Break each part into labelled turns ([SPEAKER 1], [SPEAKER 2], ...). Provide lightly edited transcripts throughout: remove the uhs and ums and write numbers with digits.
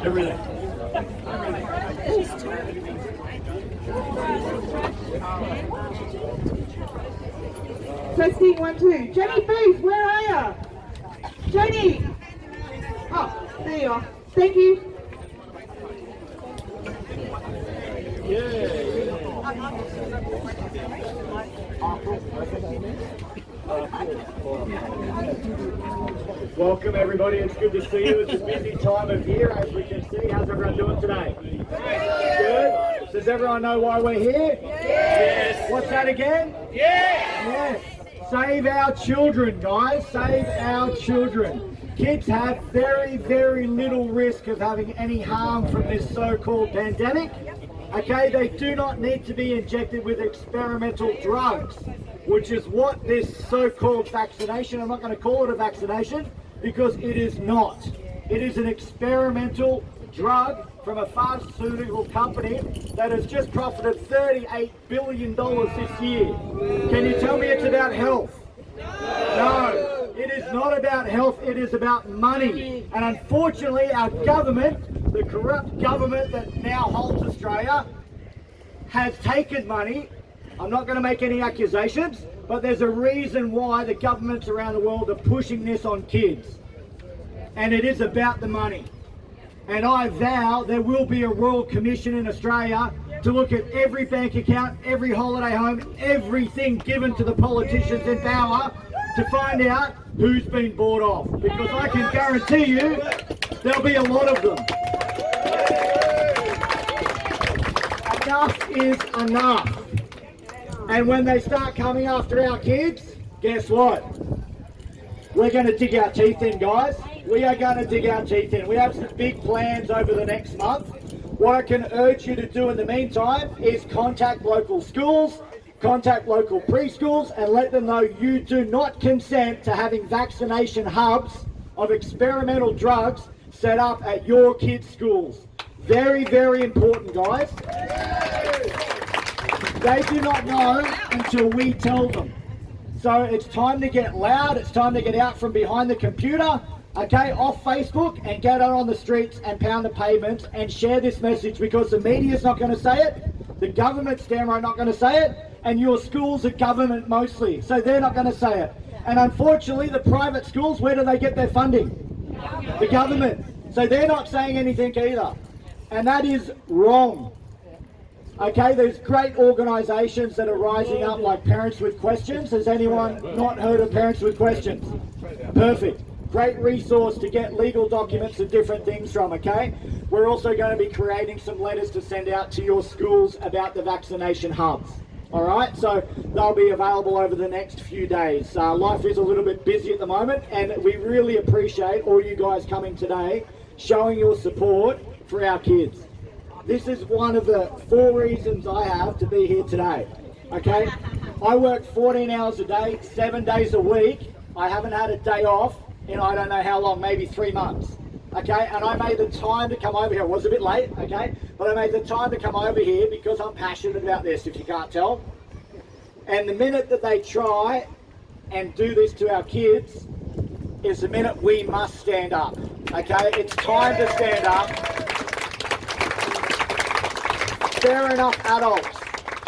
[SPEAKER 1] Everything.
[SPEAKER 2] Testing 1, 2. Jenny Booth, where are you? Jenny! Oh, there you are. Thank you.
[SPEAKER 1] Welcome everybody, it's good to see you. It's a busy time of year, as we can see. How's everyone doing today? Good? Does everyone know why we're here? Yes! What's that again? Yes! Save our children, guys. Save our children. Kids have very, very little risk of having any harm from this so-called pandemic. Okay, they do not need to be injected with experimental drugs, which is what this so-called vaccination, I'm not going to call it a vaccination because it is not. It is an experimental drug from a pharmaceutical company that has just profited $38 billion this year. Can you tell me it's about health? No, it is not about health, it is about money. And unfortunately our government, the corrupt government that now holds Australia, has taken money. I'm not going to make any accusations, but there's a reason why the governments around the world are pushing this on kids. And it is about the money. And I vow there will be a Royal Commission in Australia to look at every bank account, every holiday home, everything given to the politicians in power to find out who's been bought off. Because I can guarantee you there'll be a lot of them. Enough is enough. And when they start coming after our kids, guess what? We're going to dig our teeth in, guys. We are going to dig our teeth in. We have some big plans over the next month. What I can urge you to do in the meantime is contact local schools, contact local preschools, and let them know you do not consent to having vaccination hubs of experimental drugs set up at your kids' schools. Very, very important, guys. They do not know until we tell them. So it's time to get loud, it's time to get out from behind the computer, okay, off Facebook, and get out on the streets and pound the pavements and share this message, because the media's not going to say it, the government's downright not going to say it, and your schools are government mostly, so they're not going to say it. And unfortunately, the private schools, where do they get their funding? The government. So they're not saying anything either. And that is wrong. Okay, there's great organisations that are rising up, like Parents with Questions. Has anyone not heard of Parents with Questions? Perfect. Great resource to get legal documents and different things from, okay? We're also going to be creating some letters to send out to your schools about the vaccination hubs. All right, so they'll be available over the next few days. Life is a little bit busy at the moment, and we really appreciate all you guys coming today, showing your support for our kids. This is one of the 4 reasons I have to be here today, okay? I work 14 hours a day, 7 days a week. I haven't had a day off in I don't know how long, maybe 3 months, okay? And I made the time to come over here. It was a bit late, okay? But I made the time to come over here because I'm passionate about this, if you can't tell. And the minute that they try and do this to our kids is the minute we must stand up, okay? It's time to stand up. Fair enough adults,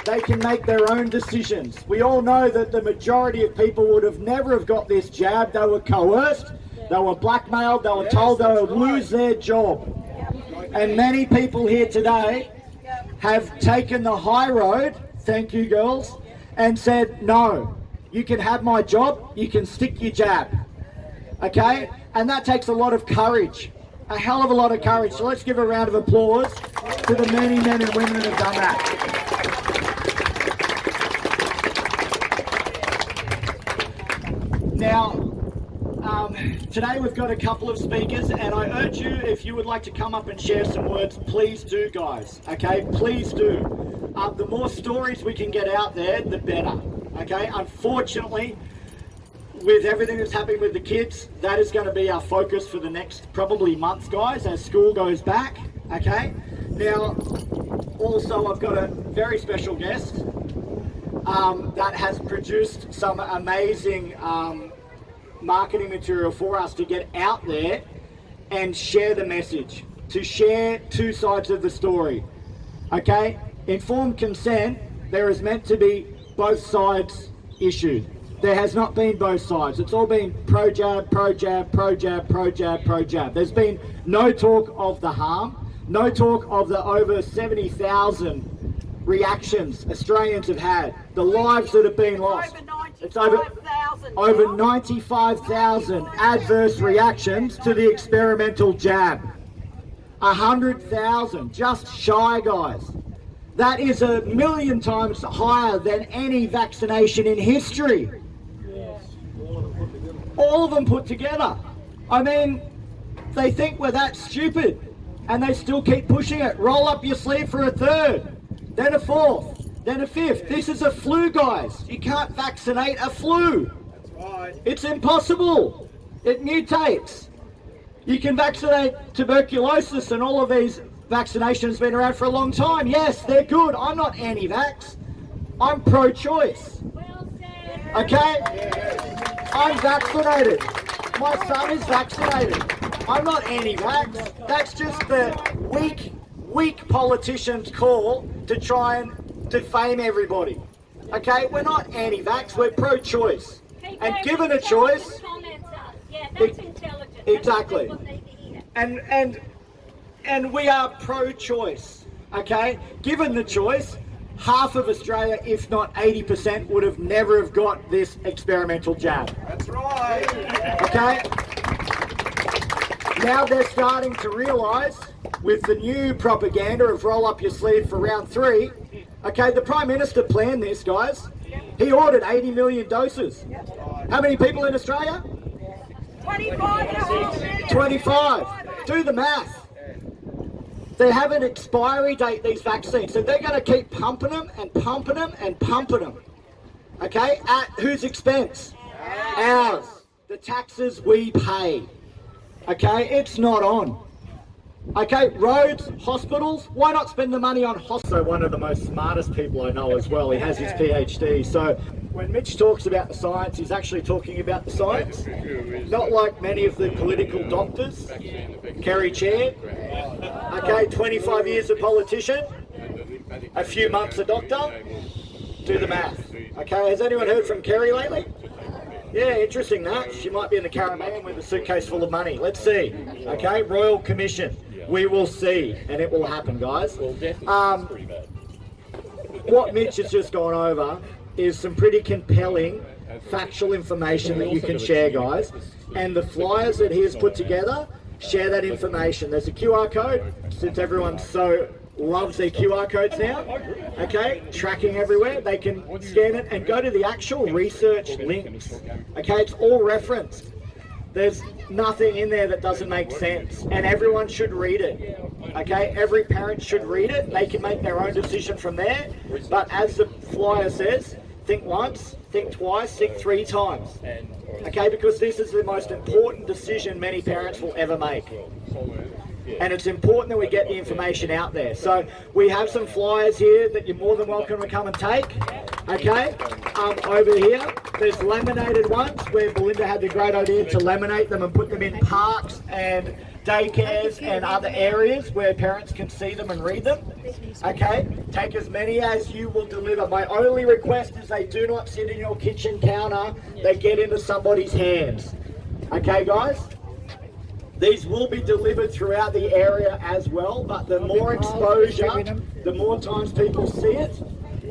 [SPEAKER 1] they can make their own decisions. We all know that the majority of people would have never have got this jab. They were coerced, they were blackmailed, they were told they would lose their job. And many people here today have taken the high road, thank you girls, and said, no, you can have my job, you can stick your jab, okay? And that takes a lot of courage. A hell of a lot of courage. So let's give a round of applause to the many men and women that have done that. Now, today we've got a couple of speakers, and I urge you, if you would like to come up and share some words, please do, guys, okay? Please do. The more stories we can get out there, the better, okay? Unfortunately, with everything that's happening with the kids, that is going to be our focus for the next probably months, guys, as school goes back, okay? Now, also I've got a very special guest that has produced some amazing marketing material for us to get out there and share the message. to share two sides of the story. Okay? Informed consent, there is meant to be both sides issued. There has not been both sides. It's all been pro-jab, pro-jab, pro-jab, pro-jab, pro-jab. There's been no talk of the harm, no talk of the over 70,000 reactions Australians have had, the lives that have been lost. It's over 95,000 adverse reactions to the experimental jab. 100,000, just shy, guys. That is 1,000,000 times higher than any vaccination in history. All of them put together. I mean, they think we're that stupid, and they still keep pushing it. Roll up your sleeve for a third, then a fourth, then a fifth. This is a flu, guys. You can't vaccinate a flu. It's impossible. It mutates. You can vaccinate tuberculosis, and all of these vaccinations have been around for a long time. Yes, they're good. I'm not anti-vax. I'm pro-choice. Okay? I'm vaccinated. My son is vaccinated. I'm not anti-vax. That's just the weak politicians' call to try and defame everybody. Okay? We're not anti-vax. We're pro-choice. And given a choice...
[SPEAKER 3] Yeah, that's intelligent.
[SPEAKER 1] Exactly.
[SPEAKER 3] That's what people need to hear.
[SPEAKER 1] And we are pro-choice, okay? Given the choice, half of Australia, if not 80%, would have never have got this experimental jab.
[SPEAKER 4] That's right.
[SPEAKER 1] Okay? Now they're starting to realise, with the new propaganda of roll up your sleeve for round 3, okay, the Prime Minister planned this, guys. He ordered 80 million doses. How many people in Australia? 25. Do the math. They have an expiry date, these vaccines, so they're going to keep pumping them and pumping them and pumping them. Okay? At whose expense? Ours. The taxes we pay. Okay? It's not on. Okay? Roads, hospitals, why not spend the money on hospitals? So one of the most smartest people I know as well, he has his PhD, so when Mitch talks about the science, he's actually talking about the science. Not like many of the political doctors. Kerry Chair, okay, 25 years a politician, a few months a doctor. Do the math. Okay, has anyone heard from Kerry lately? Yeah, interesting that. She might be in the Caribbean with a suitcase full of money. Let's see. Okay, Royal Commission. We will see, and it will happen, guys. What Mitch has just gone over is some pretty compelling factual information that you can share, guys. And the flyers that he has put together, share that information. There's a QR code, since everyone so loves their QR codes now. Okay, tracking everywhere. They can scan it and go to the actual research links. Okay, it's all referenced. There's nothing in there that doesn't make sense, and everyone should read it. Okay, every parent should read it. They can make their own decision from there. But as the flyer says, think once, think twice, think 3 times. Okay, because this is the most important decision many parents will ever make. And it's important that we get the information out there. So we have some flyers here that you're more than welcome to come and take. Okay, over here, there's laminated ones where Belinda had the great idea to laminate them and put them in parks and daycares and other areas where parents can see them and read them. Okay, take as many as you will deliver. My only request is they do not sit in your kitchen counter, they get into somebody's hands. Okay, guys? These will be delivered throughout the area as well, but the more exposure, the more times people see it,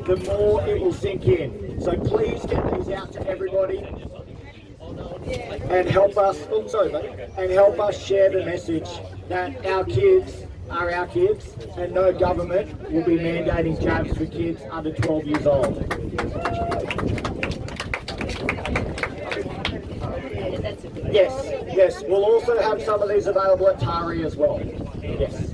[SPEAKER 1] the more it will sink in. So please get these out to everybody and help us, and help us share the message that our kids are our kids and no government will be mandating jabs for kids under 12 years old. Yes, we'll also have some of these available at Tuncurry as well. Yes.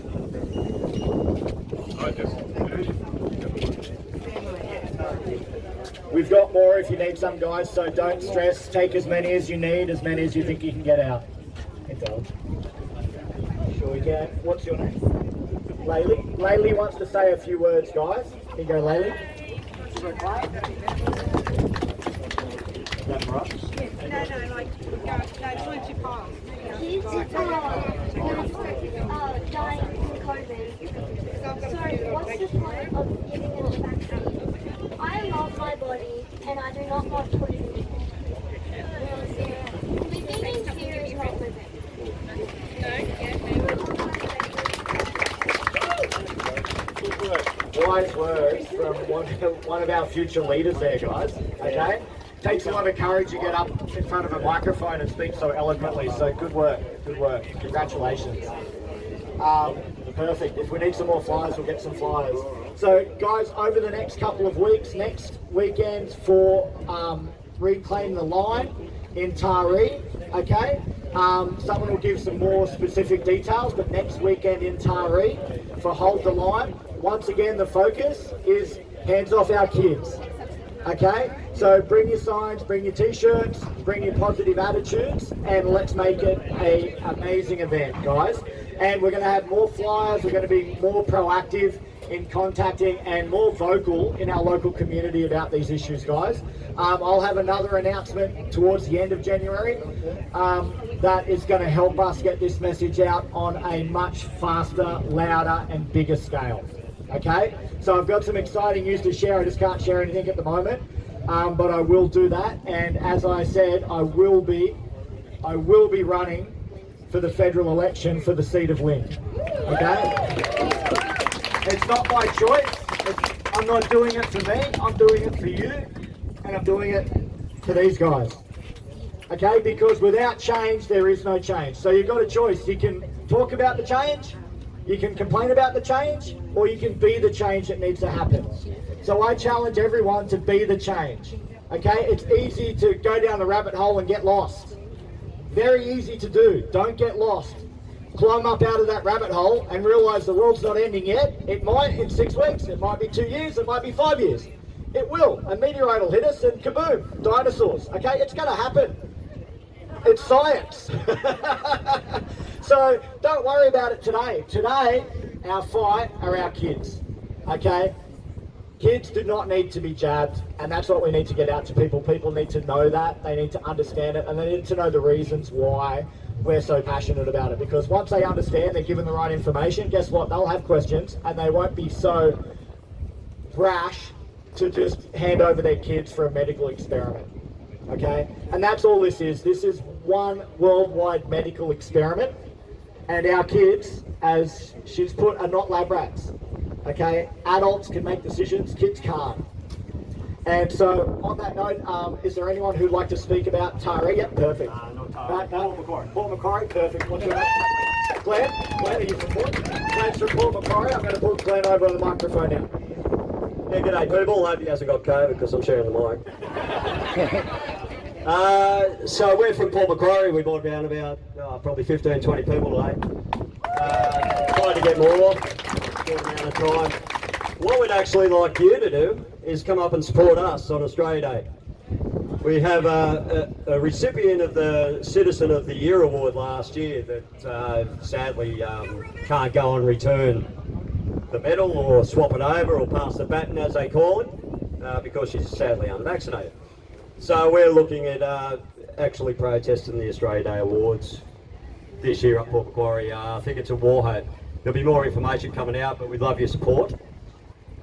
[SPEAKER 1] We've got more if you need some, guys, so don't stress. Take as many as you need, as many as you think you can get out. Sure you can. What's your name? Laylee? Laylee wants to say a few words, guys. Here you go, Laylee. That right?
[SPEAKER 3] No, like, no, 25.
[SPEAKER 1] wise words from one of our future leaders there, guys. Okay? Takes a lot of courage to get up in front of a microphone and speak so eloquently. So good work, good work. Congratulations. Perfect. If we need some more flyers, we'll get some flyers. So guys, over the next couple of weeks, next weekend for Reclaim the Line in Taree, okay? Someone will give some more specific details, but next weekend in Taree for Hold the Line, once again the focus is hands off our kids, okay? So bring your signs, bring your t-shirts, bring your positive attitudes, and let's make it an amazing event, guys. And we're going to have more flyers, we're going to be more proactive in contacting and more vocal in our local community about these issues, guys. I'll have another announcement towards the end of January that is going to help us get this message out on a much faster, louder and bigger scale. Okay, so I've got some exciting news to share. I just can't share anything at the moment, but I will do that. And as I said, I will be running for the federal election for the seat of Lynn. Okay, it's not my choice. I'm not doing it for me. I'm doing it for you, and I'm doing it for these guys. Okay, because without change, there is no change. So you've got a choice. You can talk about the change, you can complain about the change, or you can be the change that needs to happen. So I challenge everyone to be the change. Okay, it's easy to go down the rabbit hole and get lost. Very easy to do. Don't get lost. Climb up out of that rabbit hole and realise the world's not ending yet. It might in 6 weeks, it might be 2 years, it might be 5 years. It will. A meteorite will hit us and kaboom, dinosaurs. Okay, it's going to happen. It's science. So don't worry about it today. Today, our fight are our kids. Okay? Kids do not need to be jabbed, and that's what we need to get out to people. People need to know that, they need to understand it, and they need to know the reasons why we're so passionate about it. Because once they understand, they're given the right information, guess what? They'll have questions, and they won't be so brash to just hand over their kids for a medical experiment. Okay? And that's all this is. This is one worldwide medical experiment, and our kids, as she's put, are not lab rats. Okay, adults can make decisions, kids can't. And so, on that note, is there anyone who'd like to speak about Taree? Yep, perfect.
[SPEAKER 4] No, Taree.
[SPEAKER 1] No? Port Macquarie. Port Macquarie, perfect. What's your name? Glenn? Glenn, are you from Port? Glenn's from Port Macquarie. I'm going to put Glenn over on the microphone now.
[SPEAKER 4] Yeah, g'day people. Hope you hasn't got COVID because I'm sharing the mic. So we're from Port Macquarie. We brought down about probably 15, 20 people today. Trying to get more. Short amount of time. What we'd actually like you to do is come up and support us on Australia Day. We have a recipient of the Citizen of the Year award last year that sadly can't go and return the medal or swap it over or pass the baton as they call it because she's sadly unvaccinated. So we're looking at actually protesting the Australia Day Awards this year at Port Macquarie. I think it's a war hope. There'll be more information coming out, but we'd love your support.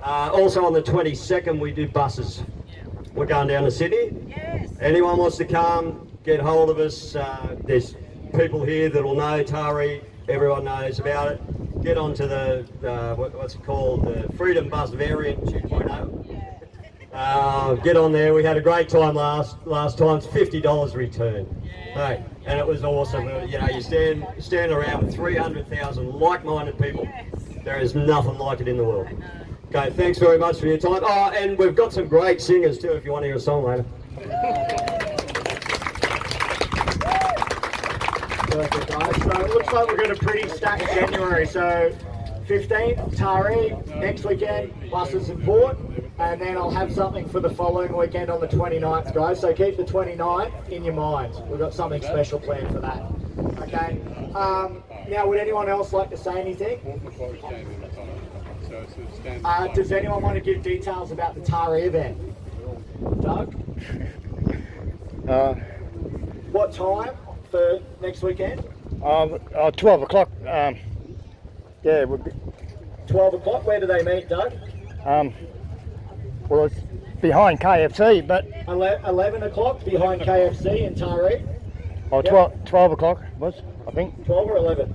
[SPEAKER 4] Also on the 22nd, we do buses. We're going down to Sydney.
[SPEAKER 3] Yes.
[SPEAKER 4] Anyone wants to come, get hold of us. There's people here that will know Taree. Everyone knows about it. Get onto the, what's it called, the Freedom Bus Variant 2.0. Get on there. We had a great time last time. It's $50 return. Hey, and it was awesome. You know, you stand around with 300,000 like-minded people. There is nothing like it in the world. Okay, thanks very much for your time. Oh, and we've got some great singers too if you want to hear a song later.
[SPEAKER 1] Perfect, guys. So it looks like we've got a pretty stacked January. So 15th, Taree, next weekend, buses in Port. And then I'll have something for the following weekend on the 29th, guys. So keep the 29th in your mind. We've got something special planned for that. Okay. Now, would anyone else like to say anything? Does anyone want to give details about the Taree event? Doug? What time for next weekend?
[SPEAKER 5] 12 o'clock. Yeah, it would be.
[SPEAKER 1] 12 o'clock. Where do they meet, Doug?
[SPEAKER 5] Well, it's behind KFC, but
[SPEAKER 1] 11 o'clock behind KFC in Taree.
[SPEAKER 5] oh,
[SPEAKER 1] Yep.
[SPEAKER 5] 12 o'clock was, I think.
[SPEAKER 1] 12 or 11?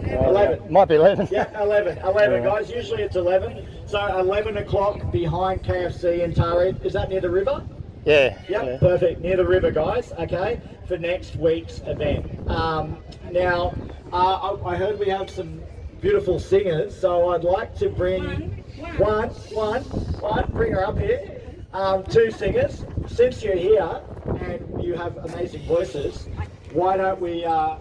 [SPEAKER 1] 11.
[SPEAKER 5] Might be 11.
[SPEAKER 1] Yeah, 11. 11,
[SPEAKER 5] Yeah.
[SPEAKER 1] guys. Usually it's 11. So 11 o'clock behind KFC in Tuncurry. Is that near the river?
[SPEAKER 5] Yeah.
[SPEAKER 1] Yep,
[SPEAKER 5] yeah.
[SPEAKER 1] perfect. Near the river, guys. Okay, for next week's event. Now, I heard we have some beautiful singers, so I'd like to bring one. Bring her up here. Two singers. Since you're here and you have amazing voices, why don't we?
[SPEAKER 3] I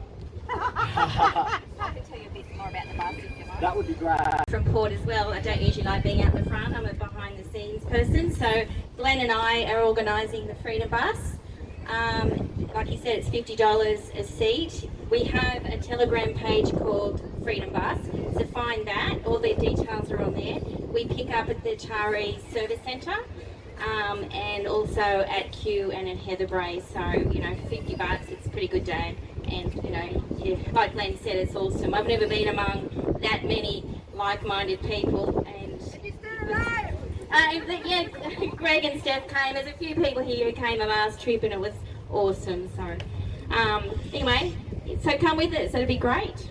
[SPEAKER 3] can tell you a bit more about the bus if you like.
[SPEAKER 1] That would be great.
[SPEAKER 3] From Port as well. I don't usually like being out the front. I'm a behind the scenes person. So Glenn and I are organising the Freedom Bus. Like you said, it's $50 a seat. We have a Telegram page called Freedom Bus. So find that. All their details are on there. We pick up at the Tuncurry Service Centre. And also at Kew and in Heatherbrae. So, you know, $50, it's a pretty good day. And, you know, yeah, like Glenn said, it's awesome. I've never been among that many like-minded people. And yeah, Greg and Steph came. There's a few people here who came the last trip and it was awesome. So, anyway, so come with us. It'll be great.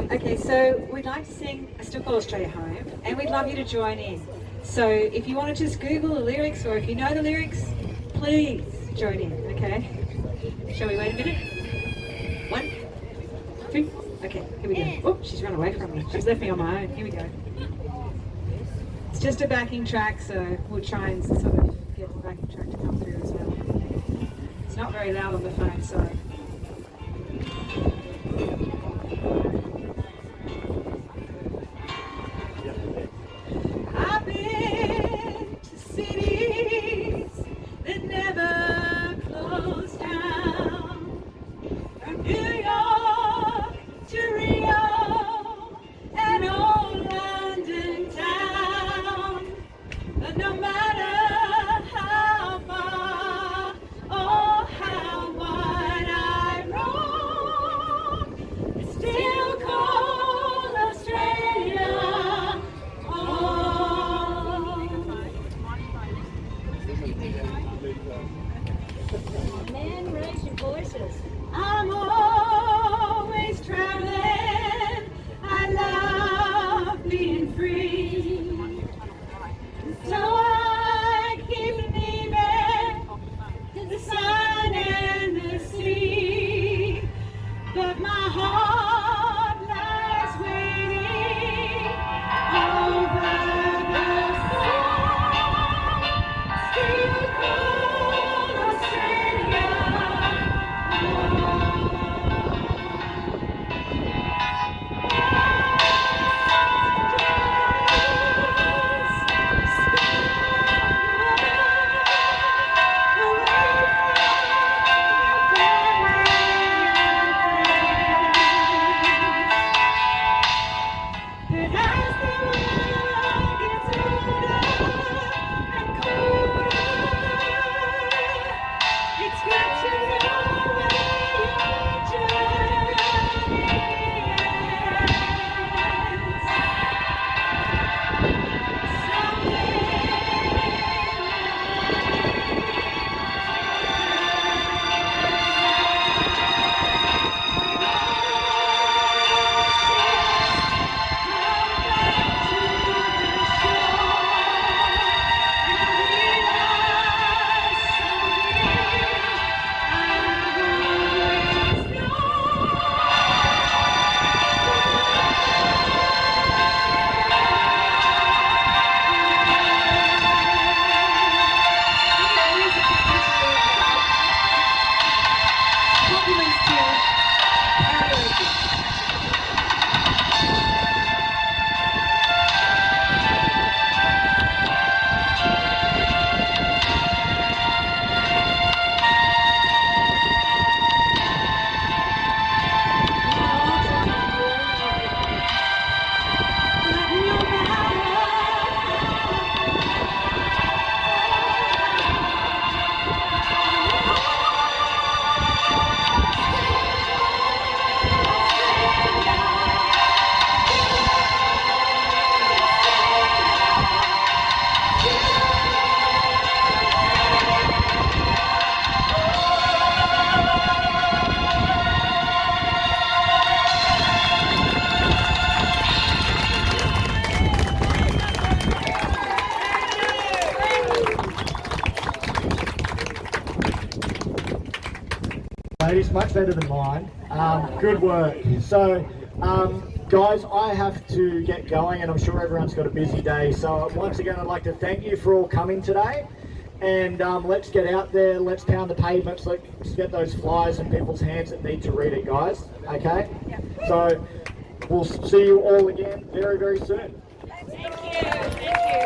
[SPEAKER 6] Okay, so we'd like to sing I Still Call Australia Home, and we'd love you to join in. So if you want to just Google the lyrics, or if you know the lyrics, please join in, okay? Shall we wait a minute? 1, 2, okay, here we go. Oh, she's run away from me. She's left me on my own. Here we go. It's just a backing track, so we'll try and sort of get the backing track to come through as well. It's not very loud on the phone, so... I've been to cities that never close down, from New York to Rio and old London town. But no matter how far or how wide I roam,
[SPEAKER 1] much better than mine. Good work. So, guys, I have to get going, and I'm sure everyone's got a busy day. So once again, I'd like to thank you for all coming today. And let's get out there, let's pound the pavements, let's get those flyers in people's hands that need to read it, guys. Okay? So we'll see you all again very, very soon.
[SPEAKER 3] Thank you. Thank you.